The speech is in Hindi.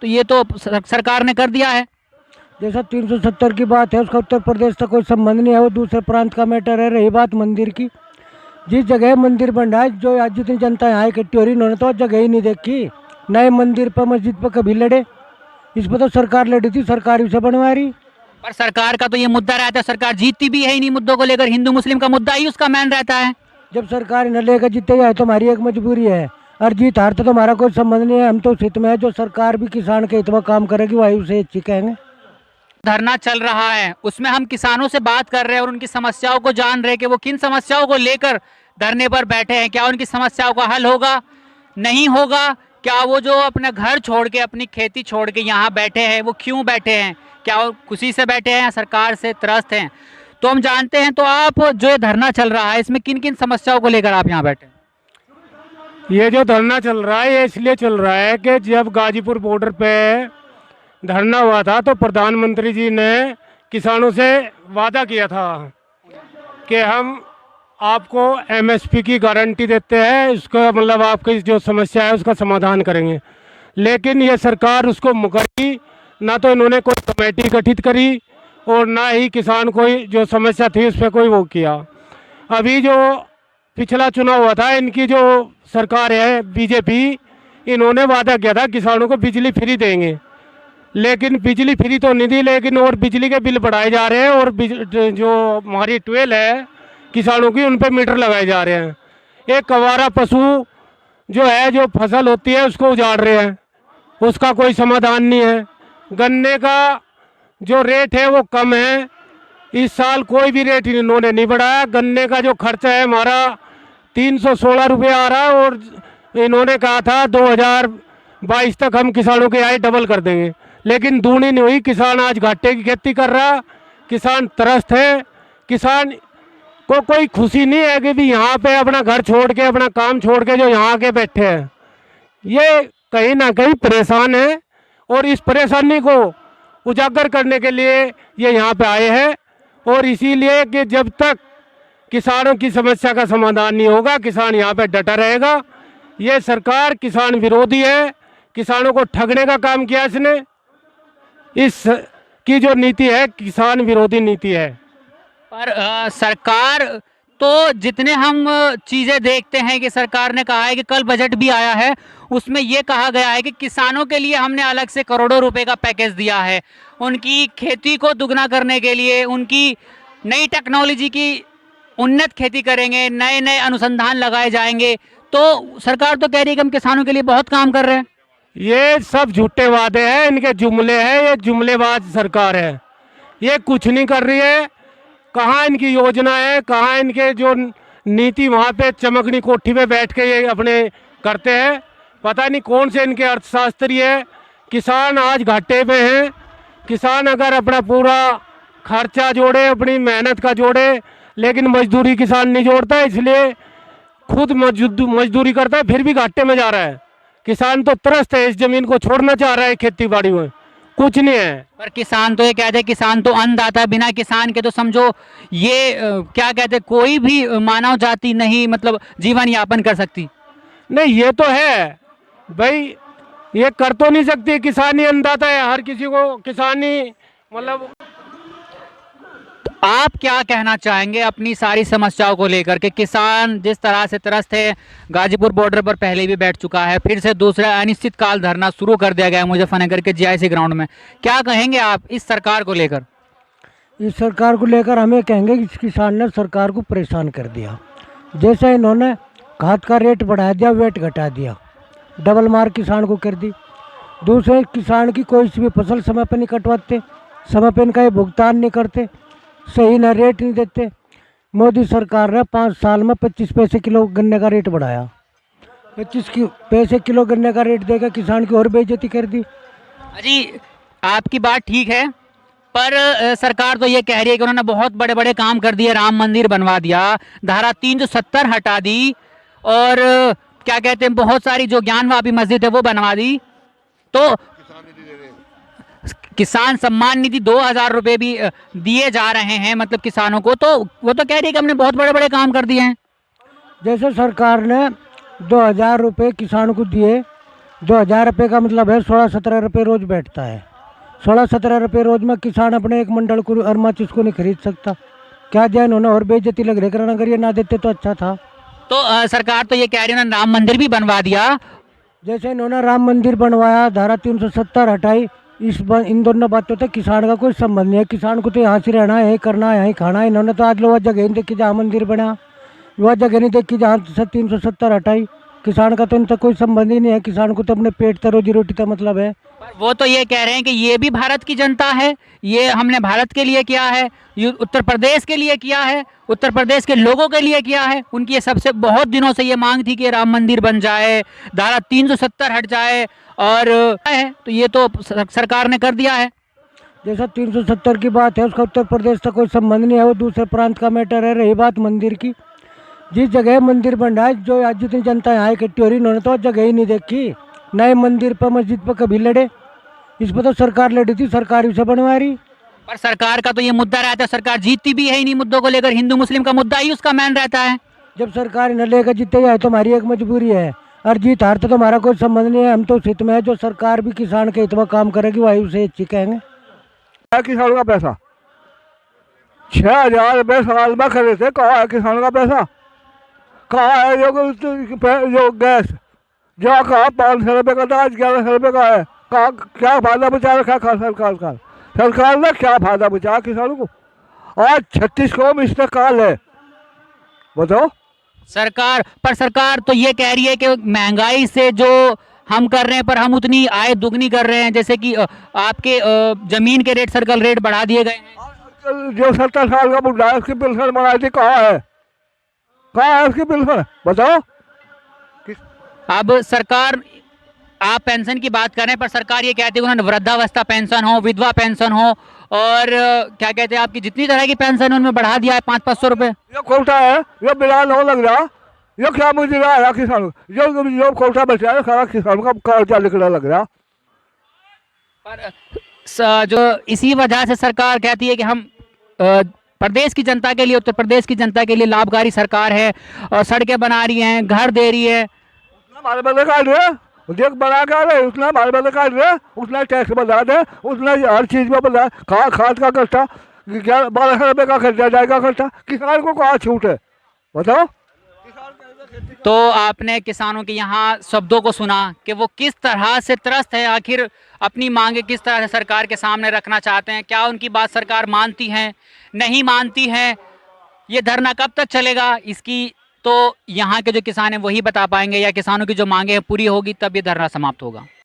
तो ये तो सरकार ने कर दिया है। जैसा 370 की बात है, उसका उत्तर प्रदेश से कोई संबंध नहीं है, वो दूसरे प्रांत का मैटर है। रही बात मंदिर की, जिस जगह मंदिर बन रहा है, जो आज जितनी जनता यहाँ इकट्ठी हो रही, इन्होंने तो जगह ही नहीं देखी। नए मंदिर पर, मस्जिद पर कभी लड़े? इस पर तो सरकार लड़ी थी, सरकार उसे बनवा रही। पर सरकार का तो ये मुद्दा रहता है, सरकार जीतती भी है इन्हीं मुद्दों को लेकर, हिंदू मुस्लिम का मुद्दा ही उसका मैन रहता है। जब सरकार न लेकर जीते जाए तो हमारी एक मजबूरी है, और जीत हार तो हमारा कोई संबंध नहीं है। हम तो उस हित में है, जो सरकार भी किसान के हित में काम करेगी वही उसे अच्छी कहेंगे। धरना चल रहा है, उसमें हम किसानों से बात कर रहे हैं और उनकी समस्याओं को जान रहे हैं कि वो किन समस्याओं को लेकर धरने पर बैठे हैं। क्या उनकी समस्याओं का हल होगा, नहीं होगा? क्या वो जो अपना घर छोड़ के, अपनी खेती छोड़ के यहाँ बैठे हैं, वो क्यों बैठे हैं? क्या वो खुशी से बैठे हैं या सरकार से त्रस्त हैं? तो हम जानते हैं। तो आप जो ये धरना चल रहा है, इसमें किन किन समस्याओं को लेकर आप यहाँ बैठे हैं? ये जो धरना चल रहा है, ये इसलिए चल रहा है कि जब गाजीपुर बॉर्डर पे धरना हुआ था तो प्रधानमंत्री जी ने किसानों से वादा किया था कि हम आपको एमएसपी की गारंटी देते हैं, इसका मतलब आपकी जो समस्या है उसका समाधान करेंगे। लेकिन ये सरकार उसको मुकरी, ना तो इन्होंने कोई कमेटी गठित करी और ना ही किसान कोई जो समस्या थी उस पर कोई वो किया। अभी जो पिछला चुनाव हुआ था, इनकी जो सरकार है बीजेपी, इन्होंने वादा किया था किसानों को बिजली फ्री देंगे, लेकिन बिजली फ्री तो नहीं दी, लेकिन और बिजली के बिल बढ़ाए जा रहे हैं और जो हमारी ट्वेल है किसानों की, उन पर मीटर लगाए जा रहे हैं। एक कवारा पशु जो है, जो फसल होती है उसको उजाड़ रहे हैं, उसका कोई समाधान नहीं है। गन्ने का जो रेट है वो कम है, इस साल कोई भी रेट इन्होंने नहीं बढ़ाया। गन्ने का जो खर्चा है हमारा 316 रुपये आ रहा है, और इन्होंने कहा था 2022 तक हम किसानों की आय डबल कर देंगे, लेकिन दूनी नहीं हुई। किसान आज घाटे की खेती कर रहा, किसान त्रस्त है। किसान को कोई खुशी नहीं है कि भी यहाँ पे अपना घर छोड़ के, अपना काम छोड़ के जो यहाँ के बैठे हैं, ये कहीं ना कहीं परेशान है, और इस परेशानी को उजागर करने के लिए ये यहाँ पे आए हैं। और इसीलिए कि जब तक किसानों की समस्या का समाधान नहीं होगा, किसान यहाँ पे डटा रहेगा। ये सरकार किसान विरोधी है, किसानों को ठगने का काम किया इसने। इस की जो नीति है किसान विरोधी नीति है। पर सरकार तो, जितने हम चीज़ें देखते हैं कि सरकार ने कहा है कि कल बजट भी आया है, उसमें ये कहा गया है कि किसानों के लिए हमने अलग से करोड़ों रुपए का पैकेज दिया है, उनकी खेती को दुगना करने के लिए, उनकी नई टेक्नोलॉजी की उन्नत खेती करेंगे, नए नए अनुसंधान लगाए जाएंगे। तो सरकार तो कह रही है कि हम किसानों के लिए बहुत काम कर रहे हैं। ये सब झूठे वादे हैं, इनके जुमले हैं, ये जुमलेबाज सरकार है, ये कुछ नहीं कर रही है। कहाँ इनकी योजना है, कहाँ इनके जो नीति, वहाँ पे चमकनी कोठी पे बैठ के ये अपने करते हैं। पता नहीं कौन से इनके अर्थशास्त्री है। किसान आज घाटे में हैं। किसान अगर अपना पूरा खर्चा जोड़े, अपनी मेहनत का जोड़े, लेकिन मजदूरी किसान नहीं जोड़ता है, इसलिए खुद मजदूरी करता है, फिर भी घाटे में जा रहा है। किसान तो त्रस्त है, इस जमीन को छोड़ना चाह रहा है, खेती बाड़ी में कुछ नहीं है। पर किसान तो ये कहते हैं, किसान तो अन्नदाता, बिना किसान के तो समझो ये क्या कहते हैं, कोई भी मानव जाति नहीं मतलब जीवन यापन कर सकती। नहीं, ये तो है भाई, ये कर तो नहीं सकती। किसानी अन्नदाता है, हर किसी को किसानी मतलब। आप क्या कहना चाहेंगे अपनी सारी समस्याओं को लेकर के? किसान जिस तरह से त्रस्त है, गाजीपुर बॉर्डर पर पहले भी बैठ चुका है, फिर से दूसरा अनिश्चितकाल धरना शुरू कर दिया गया है मुजफ्फरनगर के जीआईसी ग्राउंड में। क्या कहेंगे आप इस सरकार को लेकर? इस सरकार को लेकर हमें कहेंगे कि इस किसान ने सरकार को परेशान कर दिया। जैसे इन्होंने खाद का रेट बढ़ा दिया, वेट घटा दिया, डबल मार किसान को कर दी। दूसरे, किसान की कोई सी भी फसल समय पर नहीं कटवाते, समय पर इनका ये भुगतान नहीं करते, सही ना रेट नहीं देते। मोदी सरकार ने 5 साल में 25 पैसे किलो गन्ने का रेट बढ़ाया। 25 पैसे किलो गन्ने का रेट देकर किसान की और बेइज्जती कर दी। जी, आपकी बात ठीक है, पर सरकार तो ये कह रही है कि उन्होंने बहुत बड़े बड़े काम कर दिए, राम मंदिर बनवा दिया, धारा 370 हटा दी, और क्या कहते हैं, बहुत सारी जो ज्ञानवापी मस्जिद है वो बनवा दी। तो किसान सम्मान निधि 2000 रुपये भी दिए जा रहे हैं मतलब किसानों को। तो वो तो कह रही है कि हमने बहुत बड़े बड़े काम कर दिए हैं। जैसे सरकार ने 2000 रुपये किसान को दिए, ₹2000 का मतलब है 16-17 रुपये रोज बैठता है। 16-17 रुपये रोज में किसान अपने एक मंडल को और माचिस को नहीं खरीद सकता। क्या जाए इन्होंने और बेइज्जती लग रही कराना, अगर ये ना देते तो अच्छा था। तो सरकार तो ये कह रही है ना, राम मंदिर भी बनवा दिया। जैसे इन्होंने राम मंदिर बनवाया, धारा 370 हटाई, इन दोनों बातों से किसान का कोई संबंध नहीं है। किसान को तो यहाँ से रहना है, यहीं करना है, यहीं खाना है। इन्होंने तो आज लोग जगह नहीं देखी जहाँ मंदिर बना, वह जगह नहीं देखी जहाँ 370 हटाई। किसान का तो इनसे कोई संबंध ही नहीं है। किसान को तो अपने पेट का रोजी रोटी का मतलब है। पर वो तो ये कह रहे हैं कि ये भी भारत की जनता है, ये हमने भारत के लिए किया है, ये उत्तर प्रदेश के लिए किया है, उत्तर प्रदेश के लोगों के लिए किया है। उनकी ये सबसे बहुत दिनों से ये मांग थी कि राम मंदिर बन जाए, धारा 370 हट जाए, और है तो ये तो सरकार ने कर दिया है। जैसा 370 की बात है, उसका उत्तर प्रदेश से कोई संबंध नहीं है, वो दूसरे प्रांत का मैटर है। रही बात मंदिर की, जिस जगह मंदिर बन रहा है, जो आज जितनी जनता यहाँ इकट्ठी हो रही, इन्होंने तो जगह ही नहीं देखी। नए मंदिर पर, मस्जिद पर कभी लड़े? इस पर तो सरकार लड़ी थी, सरकार उसे बनवा रही। पर सरकार का तो ये मुद्दा रहता है, सरकार जीतती भी है इन्हीं मुद्दों को लेकर, हिंदू मुस्लिम का मुद्दा ही उसका मैन रहता है। जब सरकार इन्हें लेकर जीते जाए तो हमारी एक मजबूरी है, और जीत हार तो हमारा कोई संबंध नहीं है। हम तो उस हित में है, जो सरकार भी किसान के हित में काम करेगी वही उसे अच्छी कहेंगे। किसानों का पैसा 6,000 रुपये साल में खरीदे थे, कहाँ है किसानों का पैसा? कहाँ है जो गैस जो कहा 500 रुपये का था, आज 1100 रुपये का है? कहाँ क्या फायदा बचा रखा सरकार का? सरकार ने क्या फायदा बचाया किसानों को? आज 36 कौम इस्तेकाल है, बताओ। सरकार तो ये कह रही है कि महंगाई से जो हम कर रहे हैं, पर हम उतनी आय दुगनी कर रहे हैं। जैसे कि आपके जमीन के रेट, सर्कल रेट बढ़ा दिए गए हैं। जो 70 साल का बुढ़ा है, उसकी पेंशन बनाई थी, कहाँ है? कहाँ है उसकी पेंशन, बताओ। अब सरकार, आप पेंशन की बात कर रहे हैं, पर सरकार ये कहती है उन्होंने वृद्धावस्था पेंशन हो, विधवा पेंशन हो, और क्या कहते हैं आपकी जितनी तरह की पेंशन उनमें बढ़ा दिया है 500-500 रुपये। ये कोटा है, ये बिना नहीं लग रहा, ये क्या मुझे रहा है किसान? जो कोटा बचा है सारा किसान का कर्जा निकला लग रहा। पर जो इसी वजह से सरकार कहती है कि हम प्रदेश की जनता के लिए, उत्तर प्रदेश की जनता के लिए लाभकारी सरकार है, और सड़कें बना रही हैं, घर दे रही है। हमारे बदले काट रहे, देख बना कर रहे, उतना हमारे बदले काट रहे, उतना टैक्स बढ़ा दे, उतना हर चीज़ में बढ़ा। खाद का खर्चा 1200 रुपये का खर्चा जाएगा, खर्चा किसान को कहाँ छूट है, बताओ। तो आपने किसानों के यहाँ शब्दों को सुना कि वो किस तरह से त्रस्त है, आखिर अपनी मांगे किस तरह से सरकार के सामने रखना चाहते हैं। क्या उनकी बात सरकार मानती है, नहीं मानती है? ये धरना कब तक चलेगा, इसकी तो यहाँ के जो किसान हैं वही बता पाएंगे, या किसानों की जो मांगे हैं पूरी होगी तब ये धरना समाप्त होगा।